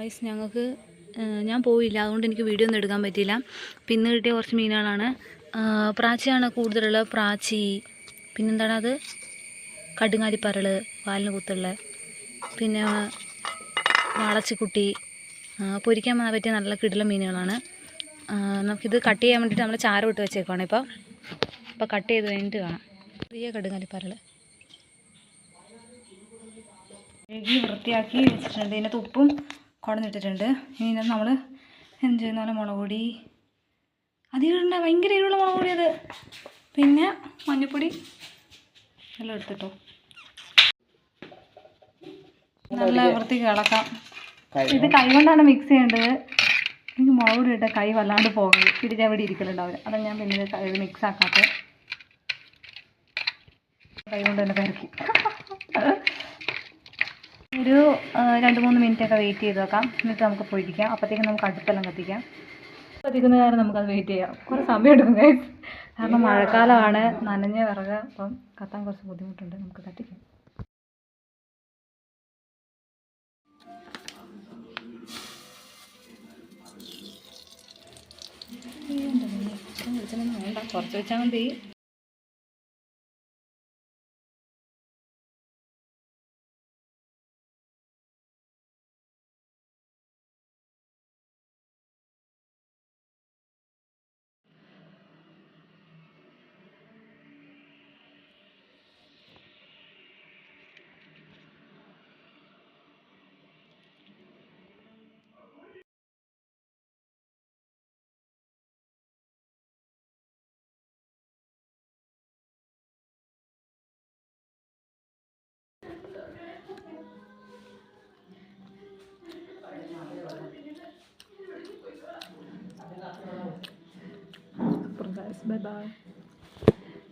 Guys ഞങ്ങൾക്ക് ഞാൻ പോയില്ല, അതുകൊണ്ട് എനിക്ക് വീഡിയോ ഒന്നും എടുക്കാൻ പറ്റിയില്ല. പിന്നെ കിട്ടിയ കുറച്ച് മീനുകളാണ്. പ്രാച്ചിയാണ് കൂടുതലുള്ളത്. പ്രാച്ചി, പിന്നെന്താണ് അത്, കടുങ്ങാലിപ്പരൾ, വാലിന് കുത്തുള്ള, പിന്നെ വാളച്ചിക്കുട്ടി. പൊരിക്കാൻ പറ്റിയ നല്ല കിടിലൻ മീനുകളാണ്. നമുക്കിത് കട്ട് ചെയ്യാൻ വേണ്ടിയിട്ട് നമ്മൾ ചാരം ഇട്ട് വെച്ചേക്കുവാണ്. ഇപ്പോൾ കട്ട് ചെയ്ത് കഴിഞ്ഞിട്ട് കാണാം. ചെറിയ കടുങ്ങാലിപ്പരൾ കഴുകി വൃത്തിയാക്കി വെച്ചിട്ടുണ്ട്. ഇതിനകത്ത് ഉപ്പും കുടഞ്ഞിട്ടിട്ടുണ്ട്. ഇനി നമ്മൾ എന്ത് ചെയ്യുന്നാലും മുളക് പൊടി അധികം ഇടണ്ട, ഭയങ്കര എരിവുള്ള മുളക് പൊടി അത്. പിന്നെ മഞ്ഞൾപ്പൊടി എല്ലാം എടുത്തിട്ടോ. നല്ല വൃത്തിക്ക് ഇളക്കാം. ഇത് കൈ കൊണ്ടാണ് മിക്സ് ചെയ്യേണ്ടത്. എനിക്ക് മുളക് പൊടി ഇട്ട കൈ വല്ലാണ്ട് പോകും, പിടിച്ചവിടെ ഇരിക്കലുണ്ടാവില്ല. അതാണ് ഞാൻ പിന്നെ ഇത് മിക്സ് ആക്കാത്തത്. കൈ കൊണ്ട് തന്നെ കരക്കി ഒരു 2-3 മിനിറ്റൊക്കെ വെയിറ്റ് ചെയ്ത് വെക്കാം. എന്നിട്ട് നമുക്ക് പൊരിക്കാം. അപ്പോഴത്തേക്കും നമുക്ക് അടുപ്പെല്ലാം കത്തിക്കാം. കത്തിക്കുന്ന കാരണം നമുക്കത് വെയിറ്റ് ചെയ്യാം. കുറേ സമയം എടുക്കും ഗൈസ്, കാരണം മഴക്കാലമാണ്, നനഞ്ഞ വിറക്, അപ്പം കത്താൻ കുറച്ച് ബുദ്ധിമുട്ടുണ്ട്. നമുക്ക് കത്തിക്കാം. വേണ്ട, കുറച്ച് വെച്ചാൽ മതി. Bye bye.